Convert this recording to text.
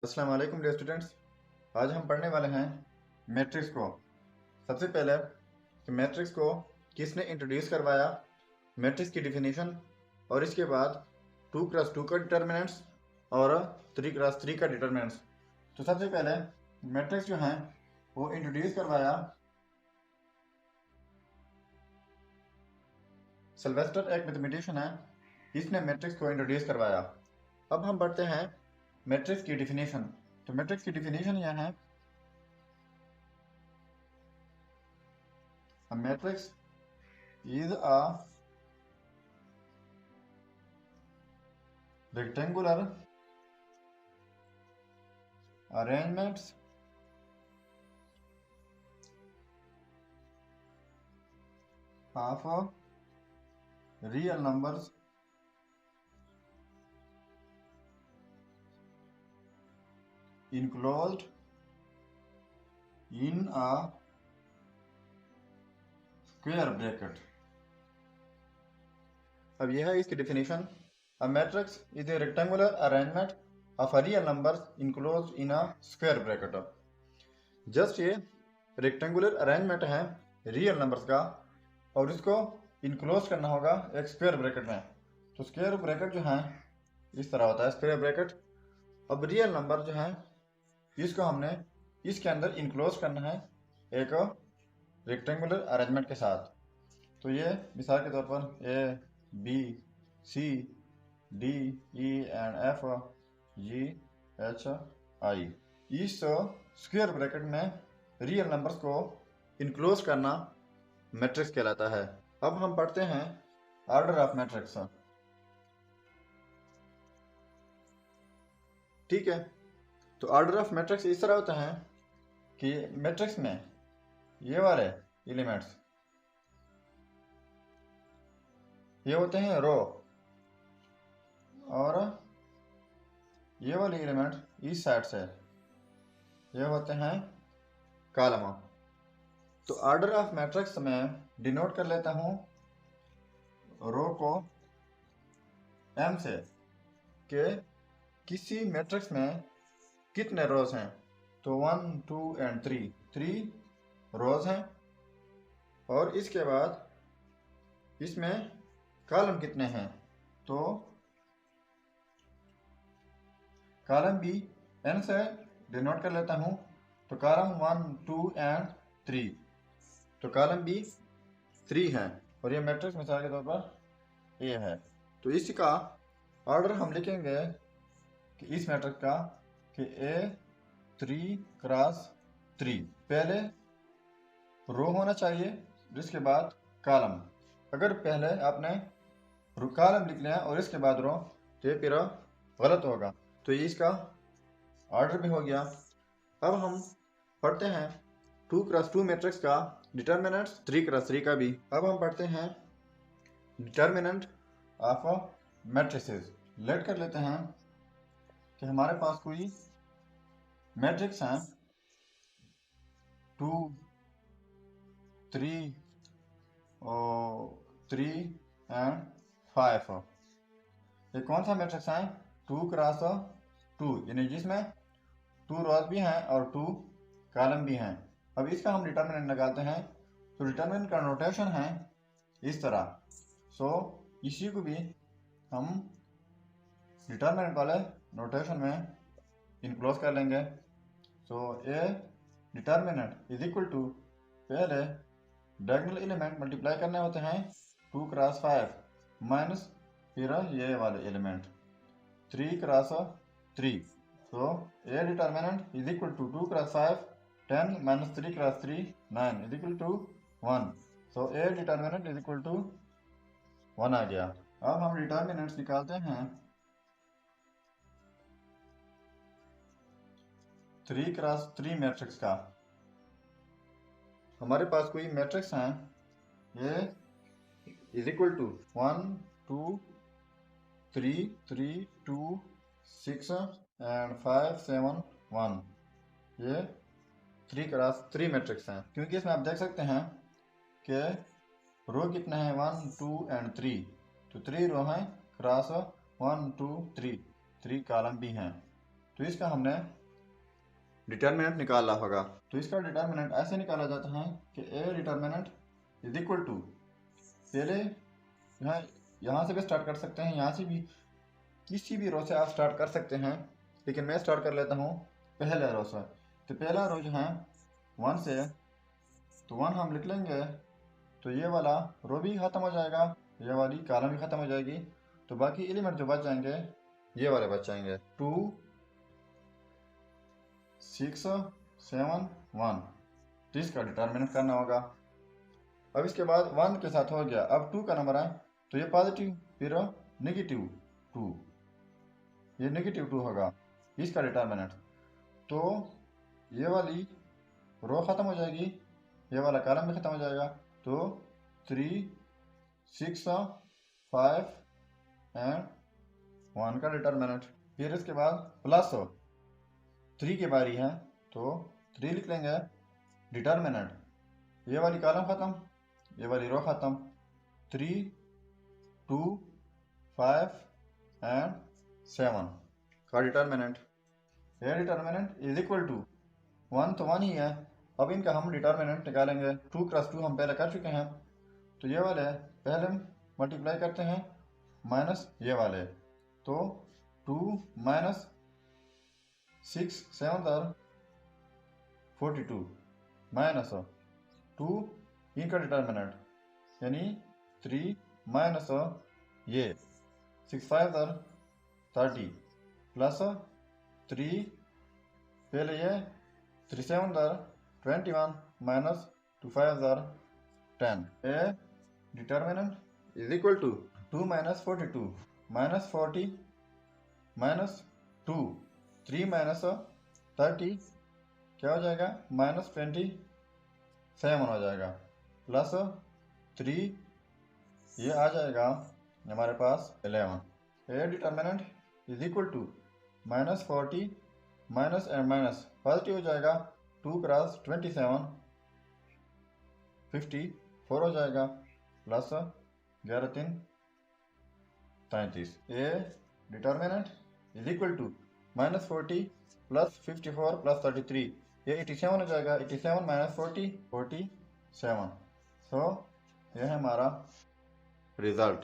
अस्सलाम वालेकुम dear students. आज हम पढ़ने वाले हैं मैट्रिक्स को। सबसे पहले कि मैट्रिक्स को किसने इंट्रोड्यूस करवाया, मैट्रिक्स की डिफिनीशन, और इसके बाद 2x2 का डिटर्मिनेंट्स और 3x3 का डिटर्मिनेंट्स। तो सबसे पहले मैट्रिक्स जो हैं वो इंट्रोड्यूस करवाया सिल्वेस्टर, एक मैथमेटिशियन है, इसने मैट्रिक्स को इंट्रोड्यूस करवाया। अब हम पढ़ते हैं मैट्रिक्स की डिफिनीशन। तो मैट्रिक्स की डिफिनीशन यह है, a matrix is a rectangular arrangement of real numbers enclosed in a square bracket। अब यह है इसकी definition. A matrix is a rectangular arrangement of a real numbers enclosed in a square bracket. Just ये rectangular arrangement है real numbers का, और इसको enclose करना होगा एक स्क्वायर ब्रैकेट में। तो स्क्वायर ब्रैकेट जो है इस तरह होता है स्क्वायर ब्रैकेट। अब रियल नंबर जो है इसको हमने इसके अंदर इनक्लोज करना है एक रेक्टेंगुलर अरेंजमेंट के साथ। तो ये मिसाल के तौर पर A B C D E and F G H I, इस स्क्वायर ब्रैकेट में रियल नंबर्स को इनक्लोज करना मैट्रिक्स कहलाता है। अब हम पढ़ते हैं ऑर्डर ऑफ मैट्रिक्स। ठीक है, तो ऑर्डर ऑफ मैट्रिक्स इस तरह होता है कि मैट्रिक्स में ये वाले एलिमेंट्स ये होते हैं रो, और ये वाले एलिमेंट इस साइड से ये होते हैं कॉलम। तो ऑर्डर ऑफ मैट्रिक्स में डिनोट कर लेता हूँ रो को एम से, कि किसी मैट्रिक्स में कितने रोज हैं। तो 1 2 एंड 3 रोज हैं, और इसके बाद इसमें कॉलम कितने हैं। तो कॉलम भी एन से डिनोट कर लेता हूँ। तो कॉलम 1 2 एंड 3, तो कॉलम भी 3 है, और ये मैट्रिक्स मिसाल के तौर पर ए है। तो इसका ऑर्डर हम लिखेंगे कि इस मैट्रिक्स का कि ए 3x3, पहले रो होना चाहिए जिसके बाद कॉलम। अगर पहले आपने कॉलम लिख लिया और इसके बाद रो तो ये फिर गलत होगा। तो ये इसका ऑर्डर भी हो गया। अब हम पढ़ते हैं 2x2 मैट्रिक्स का डिटर्मिनेंट्स, 3x3 का भी। अब हम पढ़ते हैं डिटर्मिनेंट ऑफ मैट्रिसेस। लेट कर लेते हैं कि हमारे पास कोई मैट्रिक्स हैं 2 3 और 3 एंड 5। ये कौन सा मैट्रिक्स है? 2x2, यानी जिसमें 2 रोज भी हैं और 2 कॉलम भी हैं। अब इसका हम डिटर्मिनेंट लगाते हैं। तो डिटर्मिनेंट का नोटेशन है इस तरह। सो इसी को भी हम डिटर्मिनेंट वाले नोटेशन में इनक्लोज कर लेंगे। So A determinant is equal to, पहले डायगोनल एलिमेंट मल्टीप्लाई करने होते हैं 2x5 माइनस फिर ये वाले element 3x3। So A determinant is equal to 2x5 10 minus 3x3 9 is equal to 1। So A determinant is equal to 1 आ गया। अब हम डिटर्मिनेंट्स निकालते हैं 3x3 मैट्रिक्स का। हमारे पास कोई मैट्रिक्स हैं, ये इज इक्वल टू 1 2 3 3 2 6 एंड 5 7 1। ये 3x3 मैट्रिक्स हैं, क्योंकि इसमें आप देख सकते हैं कि रो कितने हैं 1 2 एंड 3। तो 3 रो हैं क्रॉस 1 2 3 कॉलम भी हैं। तो इसका हमने डिटर्मिनेंट निकाला होगा। तो इसका डिटर्मिनेंट ऐसे निकाला जाता है कि A determinant is equal to, पहले यहाँ से भी स्टार्ट कर सकते हैं, यहाँ से भी किसी भी रो से आप स्टार्ट कर सकते हैं, लेकिन मैं स्टार्ट कर लेता हूँ पहले रो से। तो पहला रो जो है 1 से, तो 1 हम लिख लेंगे, तो ये वाला रो भी ख़त्म हो जाएगा, ये वाली कॉलम भी ख़त्म हो जाएगी, तो बाकी एलिमेंट जो बच जाएंगे ये वाले बच जाएंगे 2 6 7 1। तो इसका डिटर्मिनेंट करना होगा। अब इसके बाद 1 के साथ हो गया, अब 2 का नंबर है, तो ये पॉजिटिव फिर नेगेटिव 2, ये नेगेटिव 2 होगा इसका डिटर्मिनेंट। तो ये वाली रो ख़त्म हो जाएगी, ये वाला कॉलम भी ख़त्म हो जाएगा, तो 3 6 5 एंड 1 का डिटर्मिनेंट। फिर इसके बाद प्लस 3 की बारी है, तो 3 लिख लेंगे डिटर्मिनेंट, ये वाली कॉलम ख़त्म, ये वाली रो ख़त्म, 3 2 5 एंड 7 का डिटर्मिनेंट। ये डिटर्मिनेंट इज इक्वल टू 1, तो 1 ही है। अब इनका हम डिटर्मिनेंट निकालेंगे। 2 क्रॉस 2 हम पहले कर चुके हैं, तो ये वाले पहले मल्टीप्लाई करते हैं माइनस ये वाले, तो 2 माइनस 6 7 42 माइनस 2 इनका डिटर्मिनेंट यानी 3 माइनस ये 6 5 30 प्लस 3 पहले ये 3 7 21 minus 2 5 10। A determinant is equal to 2 minus 42 minus 40 minus 2 3 minus 30 क्या हो जाएगा माइनस 27 हो जाएगा, प्लस 3 ये आ जाएगा हमारे पास 11। A determinant is equal to minus 40 minus and minus positive हो जाएगा, 2 क्रॉस 27 54 हो जाएगा, plus 11 3 33। A determinant is equal to minus 40 plus 54 plus 33, ये 87 हो जाएगा, 87 माइनस 40 47। सो यह है हमारा रिजल्ट।